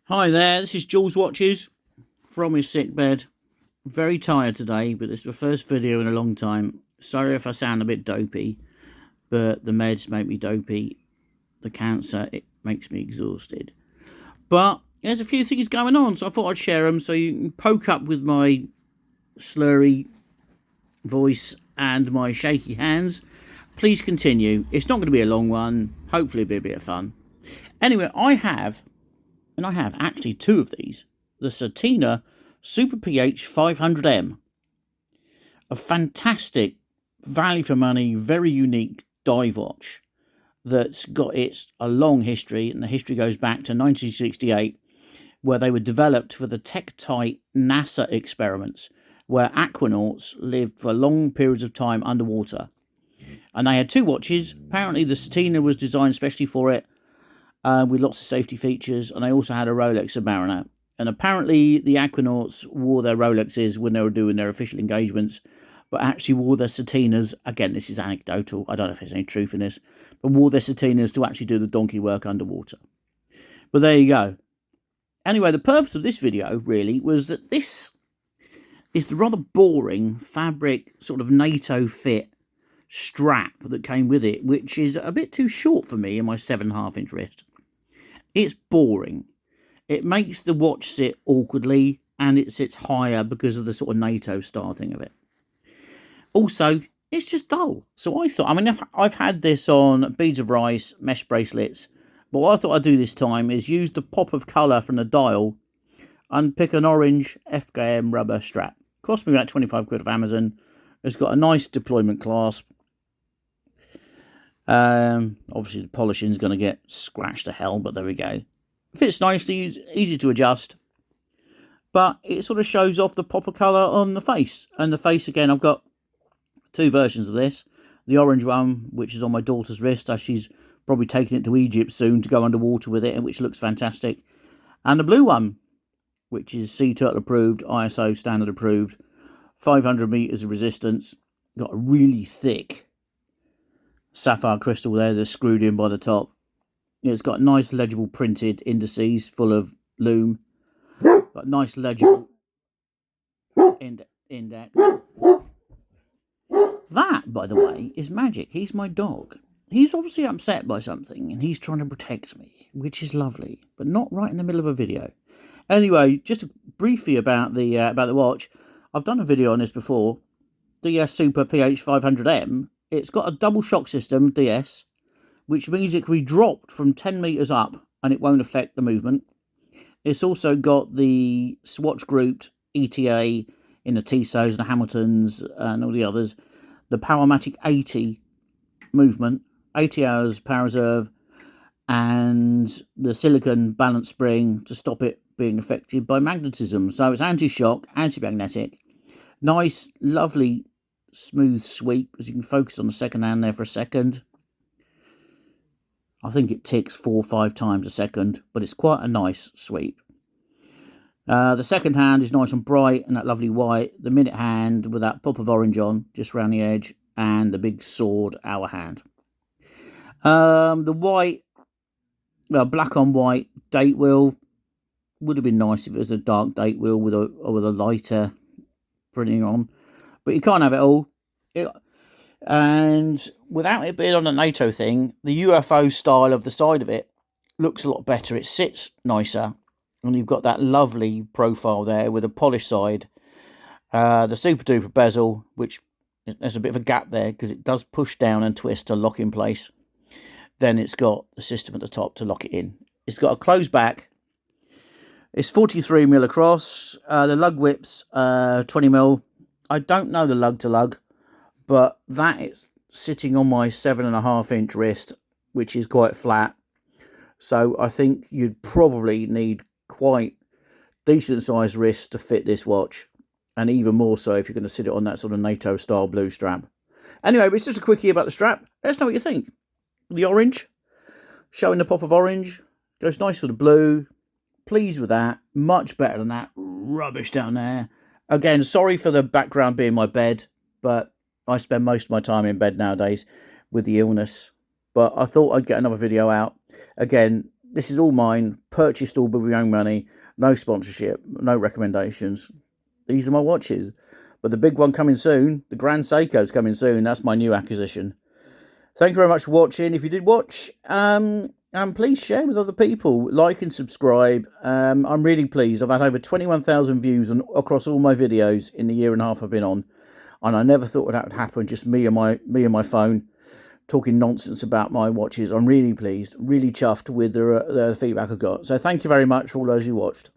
Hi there, this is Jules Watches from his sick bed. Very tired today, but it's the first video in a long time. Sorry if I sound a bit dopey, but the meds make me dopey. The cancer, it makes me exhausted. But there's a few things going on, so I thought I'd share them so you can poke up with my slurry voice and my shaky hands. Please continue. It's not going to be a long one. Hopefully it'll be a bit of fun. Anyway, I have actually two of these. The Certina SuperPH500M. A fantastic, value for money, very unique dive watch that's got a long history, and the history goes back to 1968, where they were developed for the Tektite NASA experiments, where aquanauts lived for long periods of time underwater. And they had two watches. Apparently the Certina was designed especially for it, with lots of safety features, and they also had a Rolex Submariner. And apparently the aquanauts wore their Rolexes when they were doing their official engagements, but actually wore their Certinas, again this is anecdotal, I don't know if there's any truth in this, but wore their Certinas to actually do the donkey work underwater. But there you go. Anyway, the purpose of this video really was that this is the rather boring fabric sort of NATO fit strap that came with it, which is a bit too short for me in my 7.5 inch wrist. It's boring. It makes the watch sit awkwardly, and it sits higher because of the sort of NATO style thing of it. Also, it's just dull. So I thought, I mean, I've had this on beads of rice, mesh bracelets, but what I thought I'd do this time is use the pop of colour from the dial and pick an orange FKM rubber strap. Cost me about 25 quid off Amazon. It's got a nice deployment clasp. Obviously the polishing is going to get scratched to hell, but there we go. Fits nicely, easy to adjust, but it sort of shows off the pop of colour on the face. And the face, again, I've got two versions of this. The orange one, which is on my daughter's wrist, as she's probably taking it to Egypt soon to go underwater with it, and which looks fantastic. And the blue one, which is Sea Turtle approved, ISO standard approved, 500 meters of resistance, got a really thick sapphire crystal there that's screwed in by the top. It's got nice legible printed indices full of lume. Got nice legible index. That, by the way, is Magic. He's my dog. He's obviously upset by something, and he's trying to protect me, which is lovely, but not right in the middle of a video. Anyway, just briefly about the watch. I've done a video on this before. DS SuperPH500M. It's got a double shock system, DS, which means it can be dropped from 10 meters up and it won't affect the movement. It's also got the Swatch grouped ETA in the Tissot's, the Hamiltons, and all the others. The Powermatic 80 movement, 80 hours power reserve, and the silicon balance spring to stop it being affected by magnetism. So it's anti-shock, anti-magnetic. Nice, lovely, smooth sweep, as you can focus on the second hand there for a second. I think it ticks 4 or 5 times a second, but it's quite a nice sweep. The second hand is nice and bright and that lovely white. The minute hand with that pop of orange on just around the edge, and the big sword hour hand. The white, black on white date wheel would have been nice if it was a dark date wheel with a lighter printing on. But you can't have it all. And without it being on a NATO thing, the UFO style of the side of it looks a lot better. It sits nicer. And you've got that lovely profile there with a polished side. The super duper bezel, which there's a bit of a gap there because it does push down and twist to lock in place. Then it's got the system at the top to lock it in. It's got a closed back. It's 43mm across. The lug width's 20mm. I don't know the lug to lug, but that is sitting on my 7.5 inch wrist, which is quite flat. So I think you'd probably need quite decent sized wrists to fit this watch, and even more so if you're going to sit it on that sort of NATO style blue strap. Anyway, it's just a quickie about the strap. Let us know what you think. The orange, showing the pop of orange, goes nice with the blue. Pleased with that. Much better than that rubbish down there. Again, sorry for the background being my bed, but I spend most of my time in bed nowadays with the illness. But I thought I'd get another video out. Again, This is all mine, purchased all with my own money, no sponsorship, no recommendations. These are my watches. But the big one coming soon, the Grand Seiko's coming soon. That's my new acquisition. Thank you very much for watching. If you did watch, please share with other people. Like and subscribe. I'm really pleased. I've had over 21,000 views across all my videos in the year and a half I've been on. And I never thought that would happen. Just me and my phone talking nonsense about my watches. I'm really pleased, really chuffed with the feedback I got. So thank you very much for all those who watched.